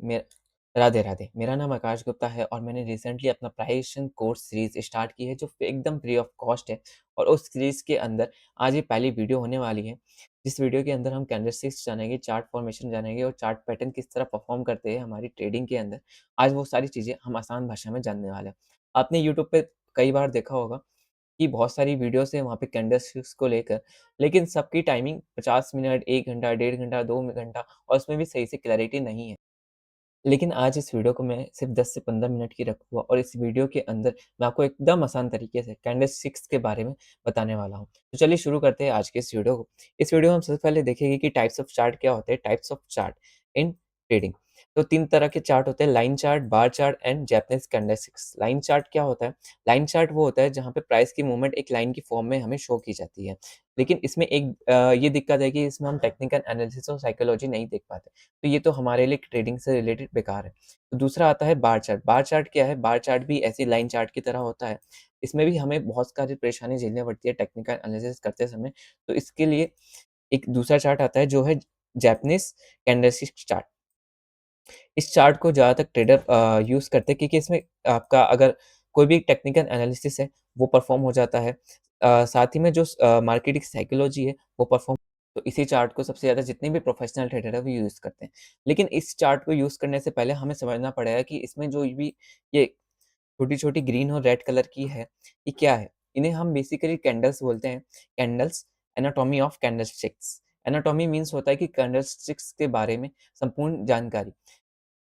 मे राधे, राधे। मेरा नाम आकाश गुप्ता है और मैंने रिसेंटली अपना प्राइवेशन कोर्स सीरीज़ स्टार्ट की है जो एकदम फ्री ऑफ कॉस्ट है और उस सीरीज़ के अंदर आज ये पहली वीडियो होने वाली है। जिस वीडियो के अंदर हम कैंडलस्टिक्स जानेंगे, चार्ट फॉर्मेशन जानेंगे और चार्ट पैटर्न किस तरह परफ़ॉर्म करते हैं हमारी ट्रेडिंग के अंदर। आज वो सारी चीज़ें हम आसान भाषा में जानने वाले हैं। आपने यूट्यूब पे कई बार देखा होगा कि बहुत सारी वीडियोज़ हैं वहाँ पे कैंडलस्टिक्स को लेकर, लेकिन सबकी टाइमिंग 50 मिनट, 1 घंटा, डेढ़ घंटा, 2 घंटा और उसमें भी सही से क्लैरिटी नहीं है। लेकिन आज इस वीडियो को मैं सिर्फ़ 10 से 15 मिनट की रखूँगा और इस वीडियो के अंदर मैं आपको एकदम आसान तरीके से कैंडलस्टिक्स के बारे में बताने वाला हूँ। तो चलिए शुरू करते हैं आज के इस वीडियो को। इस वीडियो में हम सबसे पहले देखेंगे कि टाइप्स ऑफ चार्ट क्या होते हैं, types of chart in trading. तो 3 तरह के चार्ट होते हैं, line chart, bar chart and Japanese candlesticks. Line chart क्या होता है? लाइन चार्ट वो होता है जहाँ पे प्राइस की मूवमेंट एक लाइन की फॉर्म में हमें शो की जाती है। लेकिन इसमें एक ये दिक्कत है कि इसमें हम टेक्निकल एनालिसिस और साइकोलॉजी नहीं देख पाते। तो ये तो हमारे लिए ट्रेडिंग से रिलेटेड बेकार है। तो दूसरा आता है बार चार्ट। बार चार्ट क्या है? बार चार्ट भी ऐसी लाइन चार्ट की तरह होता है। इसमें भी हमें बहुत सारी परेशानी झेलनी पड़ती है टेक्निकल एनालिसिस करते समय। तो इसके लिए एक दूसरा चार्ट आता है जो है जैपनीज़ कैंडलस्टिक चार्ट। इस चार्ट को ज़्यादातर ट्रेडर यूज़ करते हैं क्योंकि इसमें आपका अगर कोई भी टेक्निकल एनालिसिस है, वो परफ़ॉर्म हो जाता है। साथ ही में जो मार्केट की साइकोलॉजी है, वो परफ़ॉर्म तो इसी चार्ट को सबसे ज़्यादा जितने भी प्रोफ़ेशनल ट्रेडर हैं, वो यूज़ करते हैं। लेकिन इस चार्ट को यूज़ करने से पहले हमें समझना पड़ेगा कि इसमें जो भी ये छोटी-छोटी ग्रीन और रेड कलर की है, ये क्या है? इन्हें हम बेसिकली कैंडल्स बोलते हैं। Candles, anatomy of candlesticks. Anatomy means होता है कि कैंडलस्टिक्स के बारे में संपूर्ण जानकारी।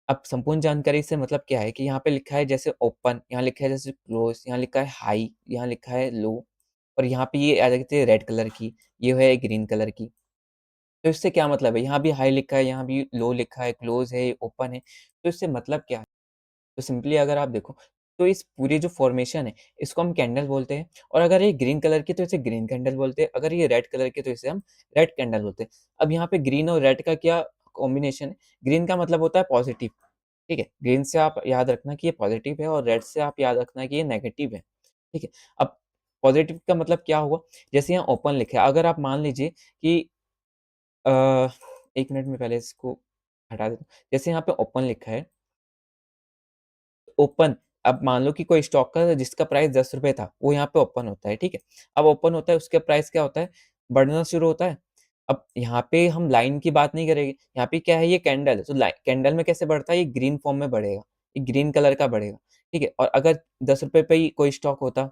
अब संपूर्ण जानकारी से मतलब क्या है कि यहाँ पे लिखा है जैसे ओपन, यहाँ लिखा है जैसे क्लोज़, यहाँ लिखा है हाई, यहाँ लिखा है लो और यहाँ पे ये आ जाती है रेड कलर की, ये है ग्रीन कलर की। तो इससे क्या मतलब है? यहाँ भी हाई लिखा है, यहाँ भी लो लिखा है, क्लोज़ है, ओपन है, तो इससे मतलब क्या है? तो सिंपली अगर आप देखो, तो इस पूरी जो फ़ॉर्मेशन है, इसको हम कैंडल बोलते हैं और अगर ये ग्रीन कलर की तो इसे ग्रीन कैंडल बोलते हैं, अगर ये रेड कलर की तो इसे हम रेड कैंडल बोलते हैं। अब यहाँ पे ग्रीन और रेड का क्या कॉम्बिनेशन है? ग्रीन का मतलब होता है पॉज़िटिव, ठीक है? ग्रीन से आप याद रखना कि ये पॉज़िटिव है और रेड से आप याद रखना कि ये नेगेटिव है, ठीक है? अब पॉज़िटिव का मतलब क्या हुआ? जैसे यहाँ ओपन लिखा है, अगर आप मान लीजिए कि अ, 1 मिनट में पहले इसको हटा देता हूँ। जैसे यहाँ पे ओपन लिखा है ओपन अब मान लो कि कोई स्टॉक का जिसका प्राइस ₹10 था, वो यहाँ पे ओपन होता है, ठीक है? अब ओपन होता है, उसका प्राइस क्या होता है? बढ़ना शुरू होता है। अब यहाँ पे हम लाइन की बात नहीं करेंगे, यहाँ पे क्या है ये कैंडल है, तो कैंडल में कैसे बढ़ता है? ये ग्रीन फॉर्म में बढ़ेगा, ये ग्रीन कलर का बढ़ेगा, ठीक है? और अगर ₹10 पे ही कोई स्टॉक होता,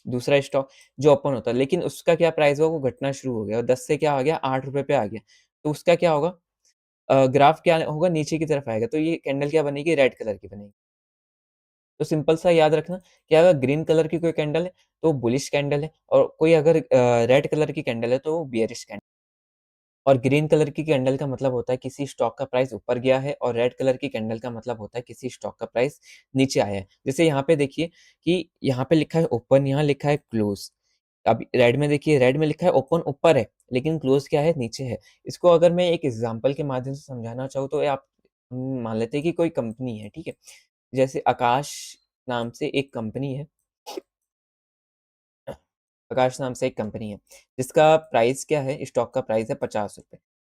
दूसरा स्टॉक जो ओपन होता, लेकिन उसका क्या प्राइस हुआ? वो घटना शुरू हो गया और 10 से क्या आ गया? ₹8 पे आ गया, तो उसका क्या होगा? ग्राफ क्या होगा? नीचे की तरफ आएगा, तो ये कैंडल क्या बनेगी? रेड कलर की बनेगी। तो सिंपल सा याद रखना कि अगर ग्रीन कलर की कोई कैंडल है, तो बुलिश कैंडल है और कोई अगर रेड कलर की कैंडल है, तो वो बियरिश कैंडल और ग्रीन कलर की कैंडल का मतलब होता है किसी स्टॉक का प्राइस ऊपर गया है और रेड कलर की कैंडल का मतलब होता है किसी स्टॉक का प्राइस नीचे आया है। जैसे यहाँ पे देखिए कि यहाँ पे लिखा है ओपन, यहाँ लिखा है क्लोज़। अब रेड में देखिए, रेड में लिखा है ओपन ऊपर है, लेकिन क्लोज़ क्या है? नीचे है। इसको अगर मैं एक एग्ज़ाम्पल के माध्यम से समझाना चाहूँ, तो ये आप मान लेते हैं कि कोई कंपनी है, ठीक है? जैसे आकाश नाम से एक कंपनी है आकाश नाम से एक कंपनी है, जिसका प्राइस क्या है? स्टॉक का प्राइस है ₹50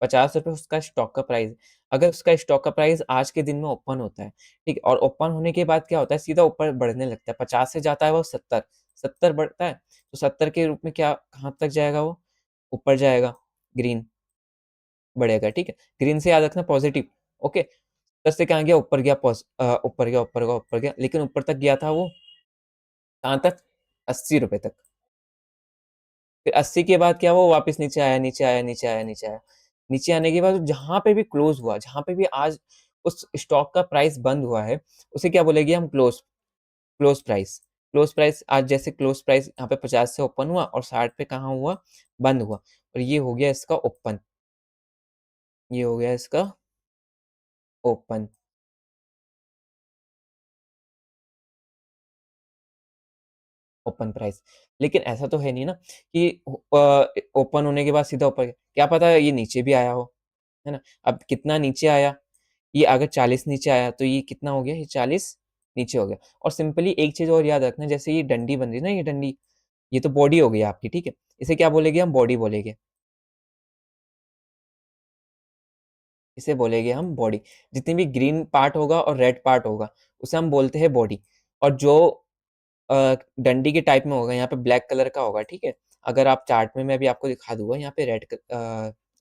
₹50 उसका स्टॉक का प्राइस है। अगर उसका स्टॉक का प्राइस आज के दिन में ओपन होता है, ठीक है? और ओपन होने के बाद क्या होता है? सीधा ऊपर बढ़ने लगता है, 50 से जाता है वो 70, 70 बढ़ता है, तो 70 के रूप में क्या कहाँ तक जाएगा वो? ऊपर जाएगा, ग्रीन बढ़ेगा, ठीक है? ग्रीन से याद रखना पॉज़िटिव, ओके? 10 से कहाँ गया? ऊपर गया ऊपर गया, ऊपर गया, ऊपर गया, लेकिन ऊपर तक गया था वो कहाँ तक? ₹80 तक। फिर 80 के बाद क्या हुआ वापस नीचे आया, नीचे आया, नीचे आया, नीचे आया। नीचे आने के बाद जहाँ पे भी क्लोज़ हुआ, जहाँ पे भी आज उस स्टॉक का प्राइस बंद हुआ है, उसे क्या बोलेंगे हम क्लोज़ प्राइस। क्लोज़ प्राइस आज जैसे क्लोज़ प्राइस यहाँ पे 50 से ओपन हुआ और 60 पे कहाँ हुआ? बंद हुआ और ये हो गया इसका ओपन, ये हो गया इसका ओपन। Open price. लेकिन ऐसा तो है नहीं ना कि ओपन होने के बाद सीधा ऊपर क्या पता ये नीचे भी आया हो, है ना? अब कितना नीचे आया, ये अगर 40 नीचे आया तो ये कितना हो गया? ये 40 नीचे हो गया और सिंपली एक चीज़ और याद रखना जैसे ये डंडी बन रही है ना ये डंडी, ये तो बॉडी हो गई आपकी, ठीक है? इसे क्या बोलेंगे हम? बॉडी बोलेंगे। इसे बोलेंगे हम बॉडी। जितनी भी ग्रीन पार्ट होगा और रेड पार्ट होगा, उसे हम बोलते हैं बॉडी। और जो डंडी के टाइप में होगा, यहाँ पे ब्लैक कलर का होगा, ठीक है? अगर आप चार्ट में मैं अभी आपको दिखा दूँगा, यहाँ पे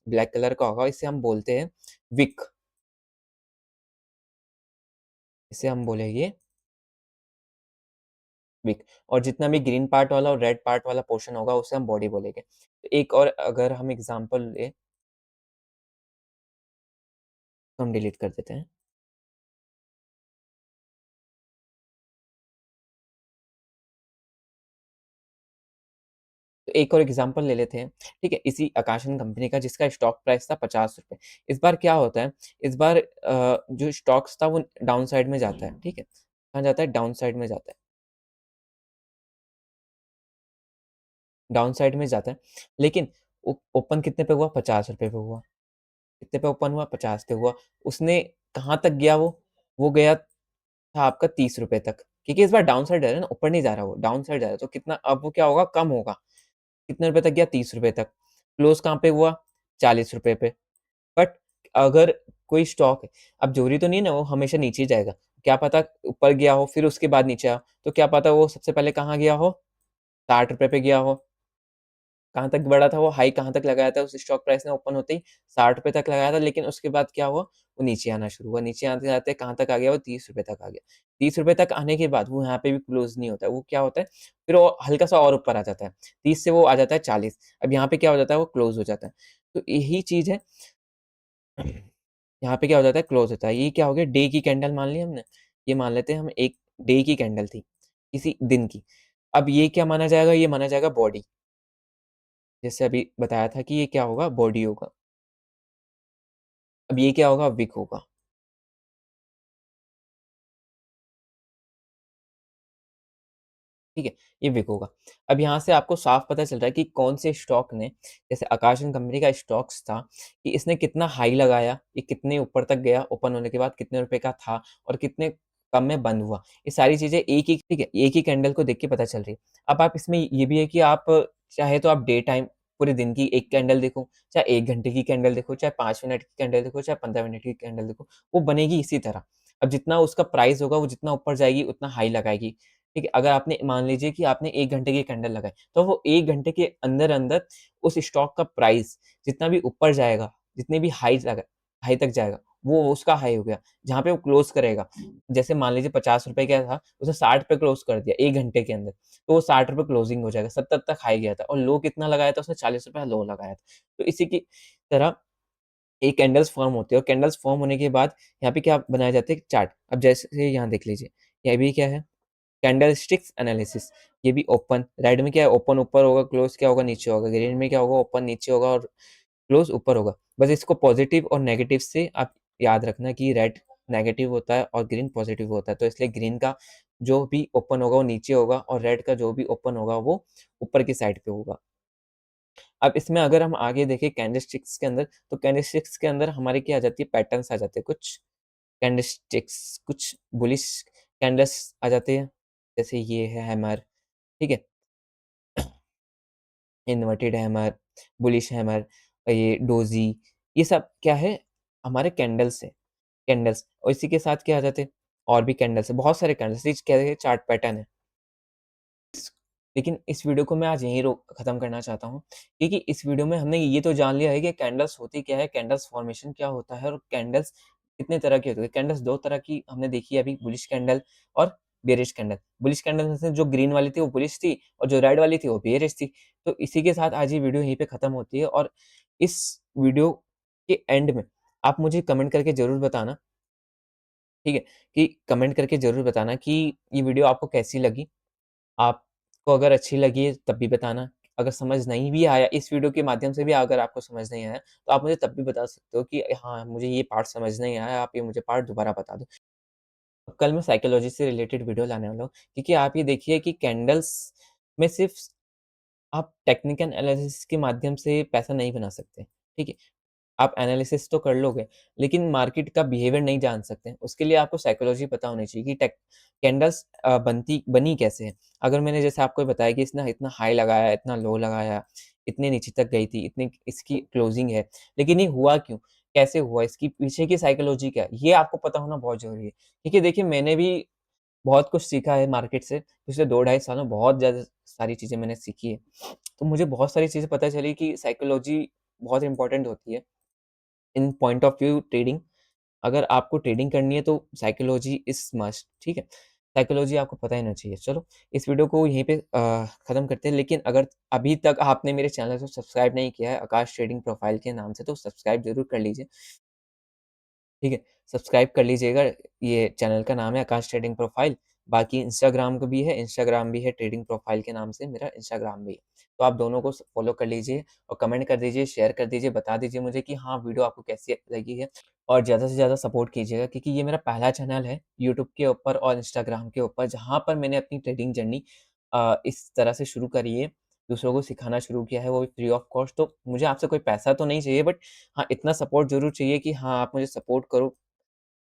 ब्लैक कलर का होगा, इसे हम बोलते हैं विक, इसे हम बोलेंगे विक। और जितना भी ग्रीन पार्ट वाला और रेड पार्ट वाला पोर्शन होगा, उसे हम बॉडी बोलेंगे। तो एक और अगर हम एग्ज़ाम्पल लें, तो हम डिलीट कर देते हैं। तो एक और एग्ज़ाम्पल ले लेते हैं, ठीक है? इसी आकाशन कंपनी का, जिसका स्टॉक प्राइस था ₹50। इस बार क्या होता है, इस बार जो स्टॉक्स था वो डाउन साइड में जाता है, ठीक है? कहाँ जाता है? डाउन साइड में जाता है। डाउन साइड में जाता है, लेकिन ओपन कितने पे हुआ? ₹50 पे हुआ। कितने पे ओपन हुआ? 50 पे हुआ। उसने कहाँ तक गया वो? वो गया था आपका ₹30 तक, क्योंकि इस बार डाउन साइड जा रहा है ना, ऊपर नहीं जा रहा वो, डाउन साइड जा रहा है, तो कितना अब वो क्या होगा? कम होगा। कितने रुपए तक गया? ₹30 तक। क्लोज़ कहाँ पे हुआ? ₹40 पे। बट अगर कोई स्टॉक है, अब ज़रूरी तो नहीं है ना वो हमेशा नीचे ही जाएगा। क्या पता ऊपर गया हो, फिर उसके बाद नीचे आया हो, तो क्या पता वो सबसे पहले कहाँ गया हो? ₹60 पे गया हो। कहाँ तक बढ़ा था वो, हाई कहाँ तक लगाया था उस स्टॉक प्राइस ने ओपन होते ही? ₹60 तक लगाया था, लेकिन उसके बाद क्या हुआ? वो नीचे आना शुरू हुआ। नीचे आते-आते कहाँ तक आ गया वो? ₹30 तक आ गया। ₹30 तक आने के बाद वो यहाँ पे भी क्लोज़ नहीं होता है। वो क्या होता है, फिर वो हल्का-सा और ऊपर आ जाता है। 30 से वो आ जाता है 40। अब यहाँ पे क्या हो जाता है? वो क्लोज़ हो जाता है। तो यही चीज़ है, यहाँ पे क्या हो जाता है? क्लोज़ होता है। ये क्या हो गया? डे की कैंडल मान ली हमने। ये मान लेते हैं हम, एक डे की कैंडल थी, किसी दिन की। अब ये क्या माना जाएगा? ये माना जाएगा बॉडी। जैसे अभी बताया था कि ये क्या होगा? बॉडी होगा। अब ये क्या होगा? विक होगा। ठीक है? ये विक होगा। अब यहाँ से आपको साफ पता चल रहा है कि कौन से स्टॉक ने, जैसे आकाशन कंपनी का स्टॉक्स था, कि इसने कितना हाई लगाया, ये कितने ऊपर तक गया ओपन होने के बाद, कितने रुपए का था और कितने कम में बंद हुआ। ये सारी चीज़ें एक ही, ठीक है? एक ही कैंडल को देख के पता चल रही है। अब आप इसमें ये भी है कि आप चाहे तो आप डे टाइम पूरे दिन की एक कैंडल देखो, चाहे 1 घंटे की कैंडल देखो, चाहे 5 मिनट की कैंडल देखो, चाहे 15 मिनट की कैंडल देखो, वो बनेगी इसी तरह। अब जितना उसका प्राइस होगा, वो जितना ऊपर जाएगी, उतना हाई लगाएगी। ठीक है? अगर आपने मान लीजिए कि आपने 1 घंटे की कैंडल लगाई, तो वो 1 घंटे के अंदर-अंदर उस स्टॉक का प्राइस जितना भी ऊपर जाएगा, जितने भी हाई तक जाएगा, वो उसका हाई हो गया। जहाँ पे वो क्लोज़ करेगा, जैसे मान लीजिए ₹50 का था, उसने 60 पे क्लोज़ कर दिया 1 घंटे के अंदर, तो वो ₹60 क्लोजिंग हो जाएगा, 70 तक हाई गया था और लो कितना लगाया था उसने? ₹40 लो लगाया था। तो इसी की तरह ये कैंडल्स फ़ॉर्म होती है, और कैंडल्स फ़ॉर्म होने के बाद यहाँ पे क्या बनाए जाते हैं? चार्ट। अब जैसे यहाँ देख लीजिए, ये भी क्या है? Candlesticks analysis. ये भी ओपन, रेड में क्या है? ओपन ऊपर होगा, क्लोज़ क्या होगा? नीचे होगा। ग्रीन में क्या होगा? ओपन नीचे होगा और क्लोज़ ऊपर होगा। बस इसको पॉज़िटिव और नेगेटिव से आप याद रखना कि रेड नेगेटिव होता है और ग्रीन पॉज़िटिव होता है। तो इसलिए ग्रीन का जो भी ओपन होगा वो नीचे होगा और रेड का जो भी ओपन होगा वो ऊपर की साइड पे होगा। अब इसमें अगर हम आगे देखें कैंडलस्टिक्स के अंदर, तो कैंडलस्टिक्स के अंदर हमारी क्या आ जाती है? पैटर्न्स आ जाते हैं कुछ। कैंडलस्टिक्स कुछ बुलिश कैंडल्स आ जाते हैं, जैसे ये है हैमर, ठीक है? इन्वर्टेड हैमर, बुलिश हैमर, ये डोजी, ये सब क्या है? हमारे कैंडल्स हैं, कैंडल्स। और इसी के साथ क्या आ जाते हैं? और भी कैंडल्स हैं, बहुत सारे कैंडल्स, ये क्या है? चार्ट पैटर्न है। लेकिन इस वीडियो को मैं आज यहीं रोक खत्म करना चाहता हूँ, क्योंकि इस वीडियो में हमने ये तो जान लिया है कि कैंडल्स होती क्या है, कैंडल्स फॉर्मेशन क्या होता है और कैंडल्स कितने तरह की होती है। कैंडल्स 2 तरह की हमने देखी है अभी, बुलिश कैंडल और बेयरिश कैंडल। बुलिश कैंडल में से जो ग्रीन वाली थी वो बुलिश थी और जो रेड वाली थी वो बेयरिश थी। तो इसी के साथ आज ये वीडियो यहीं पे खत्म होती है, और इस वीडियो के एंड में आप मुझे कमेंट करके ज़रूर बताना, ठीक है? कि कमेंट करके ज़रूर बताना कि ये वीडियो आपको कैसी लगी? आपको अगर अच्छी लगी है तब भी बताना। अगर समझ नहीं भी आया, इस वीडियो के माध्यम से भी अगर आपको समझ नहीं आया, तो आप मुझे तब भी बता सकते हो कि हाँ, मुझे ये पार्ट समझ नहीं आया, आप ये मुझे पार्ट दोबारा बता दो। कल मैं साइकोलॉजी से रिलेटेड वीडियो लाने वाला हूँ, क्योंकि आप ये देखिए कि कैंडल्स में सिर्फ़ आप टेक्निकल एनालिसिस के माध्यम से पैसा नहीं बना सकते, ठीक है? आप एनालिसिस तो कर लोगे, लेकिन मार्केट का बिहेवियर नहीं जान सकते। उसके लिए आपको साइकोलॉजी पता होनी चाहिए कि कैंडल्स बनी कैसे है। अगर मैंने जैसे आपको बताया कि इसने इतना हाई लगाया, इतना लो लगाया, इतने नीचे तक गई थी, इतनी इसकी क्लोजिंग है, लेकिन ये हुआ क्यों? कैसे हुआ, इसकी पीछे की साइकोलॉजी क्या है, ये आपको पता होना बहुत ज़रूरी है। क्योंकि देखिए मैंने भी बहुत कुछ सीखा है मार्केट से, पिछले 2 ढाई साल में बहुत ज़्यादा सारी चीज़ें मैंने सीखी है। तो मुझे बहुत सारी चीज़ें पता चली कि साइकोलॉजी बहुत इम्पोर्टेंट होती है इन पॉइंट ऑफ व्यू ट्रेडिंग। अगर आपको ट्रेडिंग करनी है तो साइकोलॉजी इज़ मस्ट, ठीक है? साइकोलॉजी आपको पता ही होना चाहिए। चलो इस वीडियो को यहीं पे ख़त्म करते हैं, लेकिन अगर अभी तक आपने मेरे चैनल को सब्सक्राइब नहीं किया है आकाश ट्रेडिंग प्रोफाइल के नाम से, तो सब्सक्राइब ज़रूर कर लीजिए, ठीक है? सब्सक्राइब कर लीजिएगा, ये चैनल का नाम है आकाश ट्रेडिंग प्रोफाइल। बाकी इंस्टाग्राम को भी है, इंस्टाग्राम भी है ट्रेडिंग प्रोफाइल के नाम से, मेरा इंस्टाग्राम भी है। तो आप दोनों को फ़ॉलो कर लीजिए और कमेंट कर दीजिए, शेयर कर दीजिए, बता दीजिए मुझे कि हाँ, वीडियो आपको कैसी लगी है। और ज़्यादा से ज़्यादा सपोर्ट कीजिएगा क्योंकि ये मेरा पहला चैनल है यूट्यूब के ऊपर और इंस्टाग्राम के ऊपर, जहाँ पर मैंने अपनी ट्रेडिंग जर्नी इस तरह से शुरू करी है, दूसरों को सिखाना शुरू किया है, वो भी फ्री ऑफ कॉस्ट। तो मुझे आपसे कोई पैसा तो नहीं चाहिए, बट हाँ, इतना सपोर्ट ज़रूर चाहिए कि हाँ, आप मुझे सपोर्ट करो,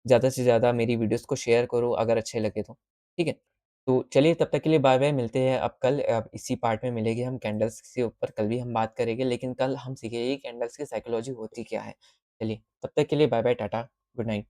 ज़्यादा से ज़्यादा मेरी वीडियोज़ को शेयर करो अगर अच्छे लगे तो, ठीक है? तो चलिए तब तक के लिए बाय-बाय, मिलते हैं अब कल इसी पार्ट में मिलेंगे हम कैंडल्स के ऊपर, कल भी हम बात करेंगे, लेकिन कल हम सीखेंगे कैंडल्स की साइकोलॉजी होती क्या है। चलिए, तब तक के लिए बाय-बाय, टाटा, गुड नाइट।